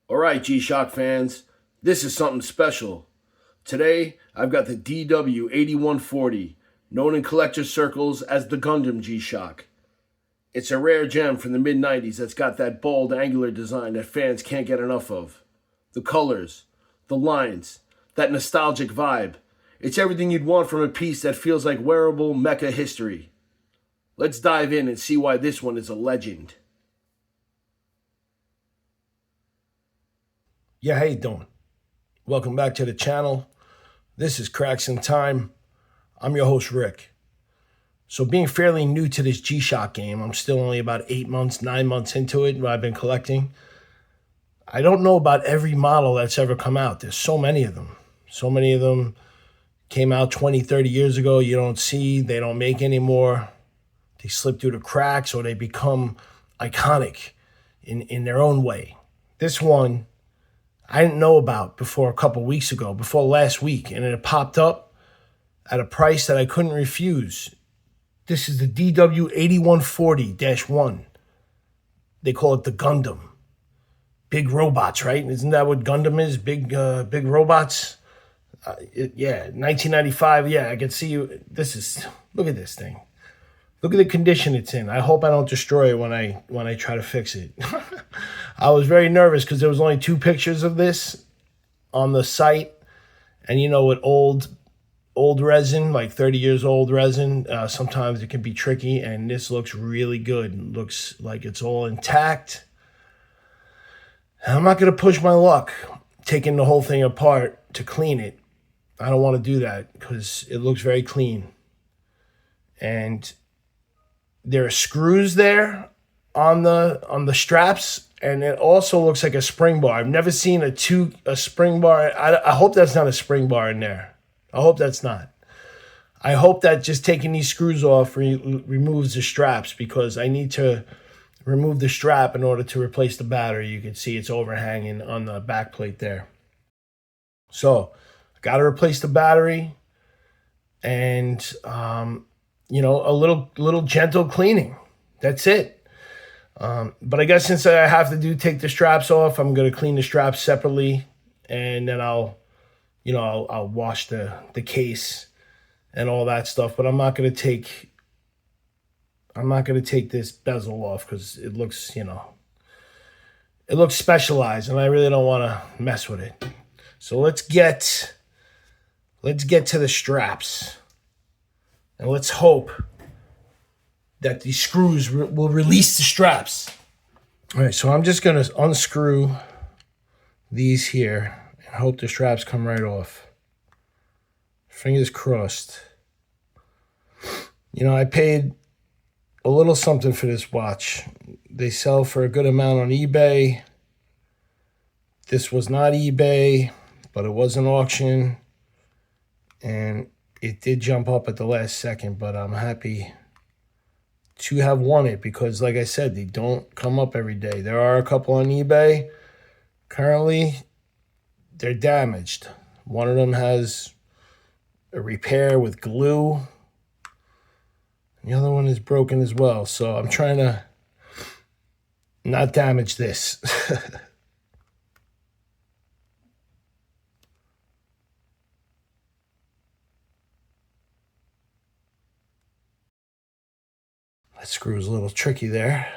Alright, G-Shock fans, this is something special. Today, I've got the DW-8140, known in collector circles as the Gundam G-Shock. It's a rare gem from the mid-90s that's got that bold, angular design that fans can't get enough of. The colors, the lines, that nostalgic vibe. It's everything you'd want from a piece that feels like wearable mecha history. Let's dive in and see why this one is a legend. Yeah, how you doing? Welcome back to the channel. This is Cracks in Time. I'm your host, Rick. So being fairly new to this G-Shock game, I'm still only about 8 months, 9 months into it, where I've been collecting. I don't know about every model that's ever come out. There's so many of them. So many of them came out 20, 30 years ago. You don't see, they don't make anymore. They slip through the cracks or they become iconic in their own way. This one I didn't know about before a couple weeks ago, before last week, and it popped up at a price that I couldn't refuse. This is the DW-8140-1. They call it the Gundam. Big robots, right? Isn't that what Gundam is? Big robots? 1995, yeah, I can see you. Look at this thing. Look at the condition it's in. I hope I don't destroy it when I try to fix it. I was very nervous because there was only 2 pictures of this on the site. And you know, with old resin, like 30 years old resin, sometimes it can be tricky. And this looks really good. It looks like it's all intact. And I'm not going to push my luck taking the whole thing apart to clean it. I don't want to do that because it looks very clean. And there are screws there on the straps, and it also looks like a spring bar. I've never seen a spring bar. I hope that's not a spring bar in there. I hope that's not. I hope that just taking these screws off removes the straps, because I need to remove the strap in order to replace the battery. You can see it's overhanging on the back plate there. So I got to replace the battery, and you know, a little gentle cleaning. That's it. But I guess since I have to take the straps off, I'm going to clean the straps separately, and then I'll wash the case and all that stuff. But I'm not going to take this bezel off because it looks, it looks specialized, and I really don't want to mess with it. So let's get to the straps. And let's hope that these screws will release the straps. All right, so I'm just going to unscrew these here and hope the straps come right off. Fingers crossed. You know, I paid a little something for this watch. They sell for a good amount on eBay. This was not eBay, but it was an auction. And it did jump up at the last second, but I'm happy to have won it because, like I said, they don't come up every day. There are a couple on eBay. Currently, they're damaged. One of them has a repair with glue. The other one is broken as well. So I'm trying to not damage this. That screw is a little tricky there.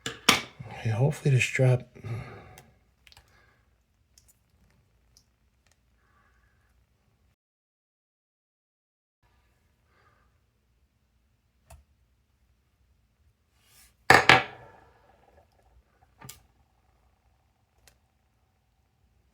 Okay, hopefully the strap...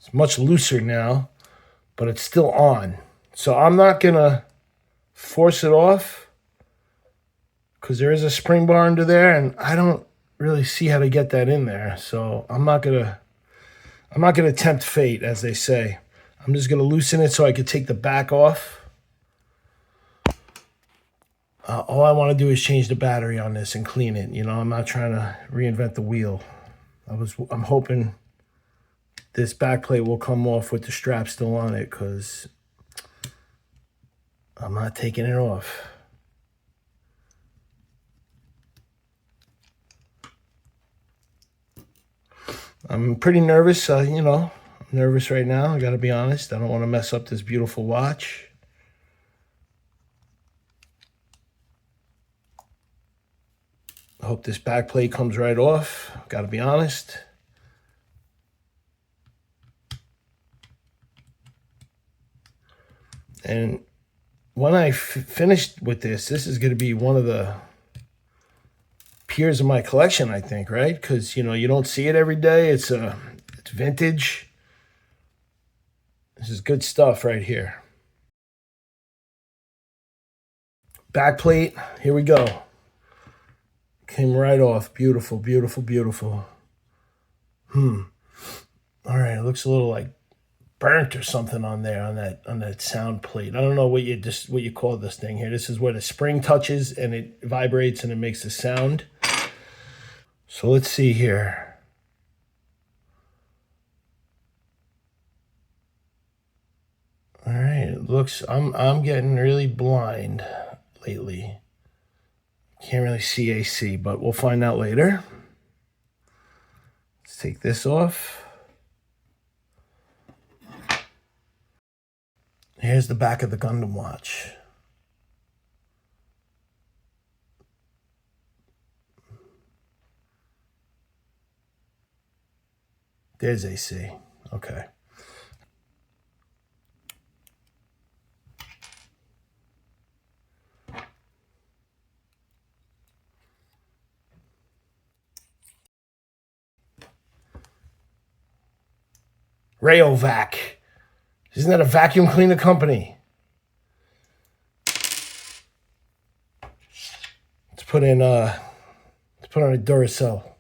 It's much looser now, but it's still on. So I'm not going to force it off because there is a spring bar under there, and I don't really see how to get that in there. So I'm not going to tempt fate, as they say. I'm just going to loosen it so I can take the back off. All I want to do is change the battery on this and clean it. You know, I'm not trying to reinvent the wheel. I'm hoping this back plate will come off with the strap still on it, because I'm not taking it off. I'm pretty nervous, you know. I'm nervous right now, I gotta be honest. I don't want to mess up this beautiful watch. I hope this back plate comes right off, gotta be honest. And when I finished with this is going to be one of the peers of my collection, I think, right? Because, you know, you don't see it every day. It's vintage. This is good stuff right here. Back plate, here we go. Came right off. Beautiful, beautiful, beautiful. All right, it looks a little like burnt or something on there on that sound plate. I don't know what you call this thing here. This is where the spring touches and it vibrates and it makes a sound. So let's see here. All right, it looks I'm getting really blind lately. Can't really see AC, but we'll find out later. Let's take this off. Here's the back of the Gundam watch. There's AC. Okay. Rayovac. Isn't that a vacuum cleaner company? Let's put on a Duracell. A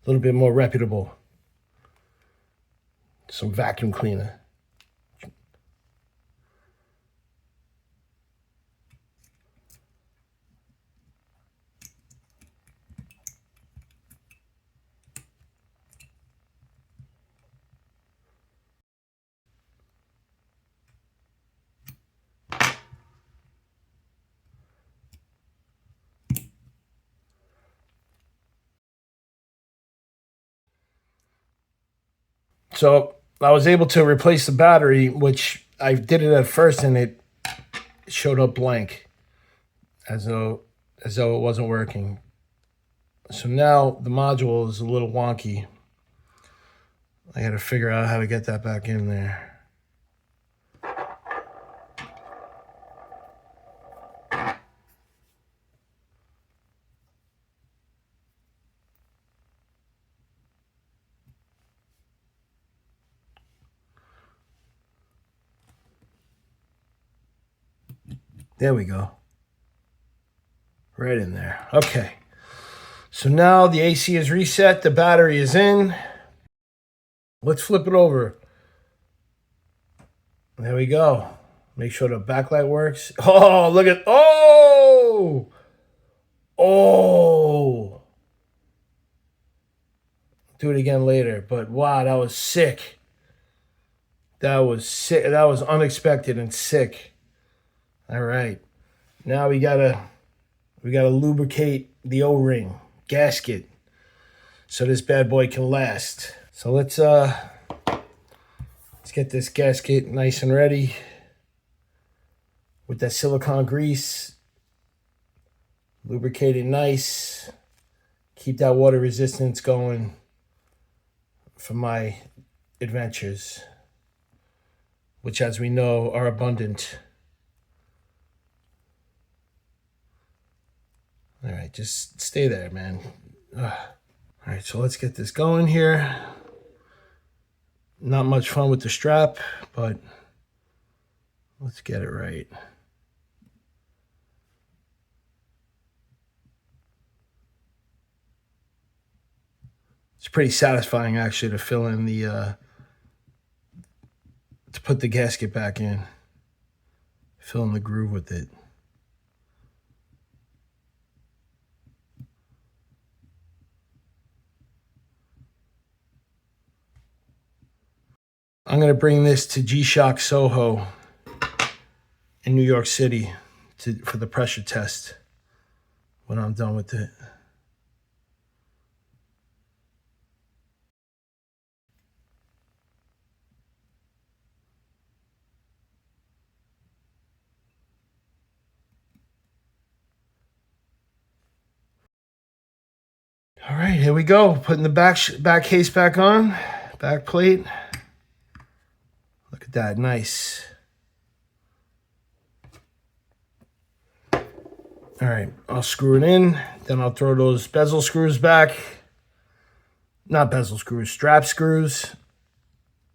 little bit more reputable. Some vacuum cleaner. So I was able to replace the battery, which I did it at first and it showed up blank, as though it wasn't working. So now the module is a little wonky. I got to figure out how to get that back in there. There we go. Right in there. Okay. So now the AC is reset. The battery is in. Let's flip it over. There we go. Make sure the backlight works. Oh, look at... Oh! Oh! Do it again later. But wow, that was sick. That was sick. That was unexpected and sick. All right. Now we gotta lubricate the O-ring gasket so this bad boy can last. So let's get this gasket nice and ready with that silicone grease. Lubricate it nice. Keep that water resistance going for my adventures, which, as we know, are abundant. All right, just stay there, man. Ugh. All right, so let's get this going here. Not much fun with the strap, but let's get it right. It's pretty satisfying, actually, to fill in to put the gasket back in. Fill in the groove with it. I'm going to bring this to G-Shock Soho in New York City for the pressure test when I'm done with it. All right, here we go. Putting the back case back on, back plate. Look at that, nice. All right, I'll screw it in. Then I'll throw those bezel screws back. Not bezel screws, strap screws.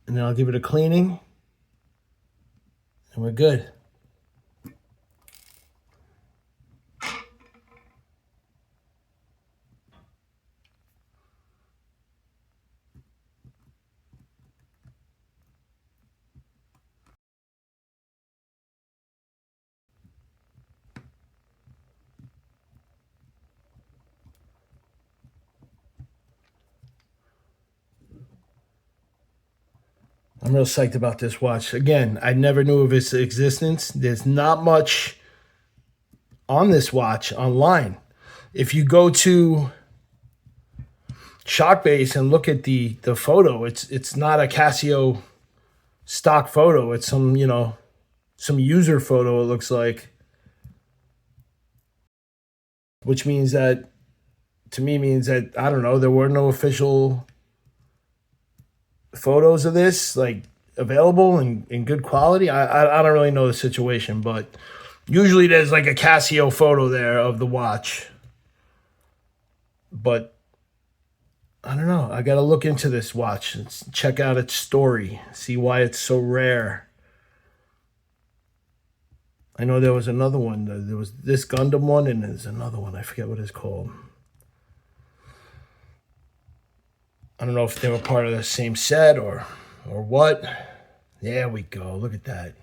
And then I'll give it a cleaning. And we're good. I'm real psyched about this watch. Again, I never knew of its existence. There's not much on this watch online. If you go to Shockbase and look at the photo, it's not a Casio stock photo. It's some, some user photo, it looks like. Which means that, to me, means that, I don't know, there were no official photos of this like available in good quality. I don't really know the situation, but usually there's like a Casio photo there of the watch. But I don't know. I got to look into this watch and check out its story, see why it's so rare. I know there was another one. There was this Gundam one, and there's another one. I forget what it's called. I don't know if they were part of the same set or what. There we go. Look at that.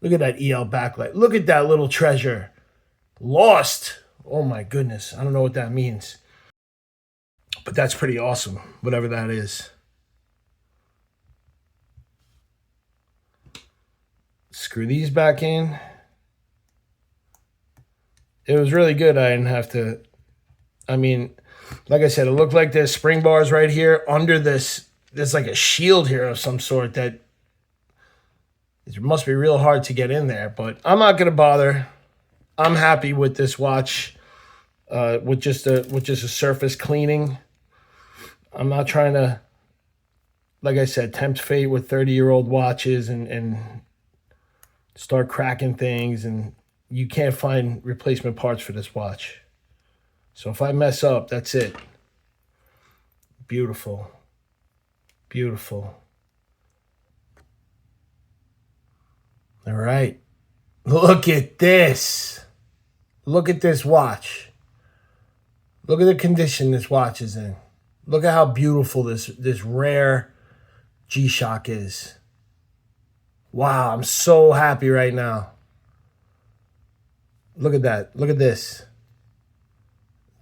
Look at that EL backlight. Look at that little treasure. Lost. Oh my goodness. I don't know what that means. But that's pretty awesome, whatever that is. Screw these back in. It was really good. I didn't have to, like I said, it looked like there's spring bars right here under this. There's like a shield here of some sort that it must be real hard to get in there, but I'm not going to bother. I'm happy with this watch with just a surface cleaning. I'm not trying to, like I said, tempt fate with 30-year-old watches and start cracking things, and you can't find replacement parts for this watch. So if I mess up, that's it. Beautiful. Beautiful. All right. Look at this. Look at this watch. Look at the condition this watch is in. Look at how beautiful this rare G-Shock is. Wow, I'm so happy right now. Look at that. Look at this.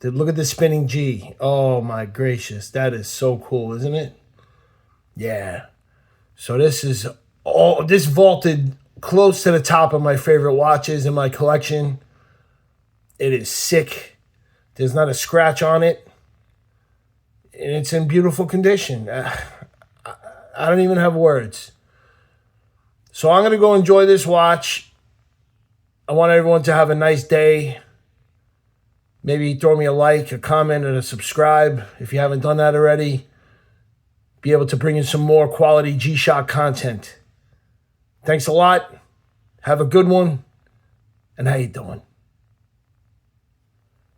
Look at the spinning G. Oh my gracious. That is so cool, isn't it? Yeah. So this vaulted close to the top of my favorite watches in my collection. It is sick. There's not a scratch on it. And it's in beautiful condition. I don't even have words. So I'm going to go enjoy this watch. I want everyone to have a nice day. Maybe throw me a like, a comment, and a subscribe if you haven't done that already. Be able to bring in some more quality G-Shock content. Thanks a lot. Have a good one. And how you doing?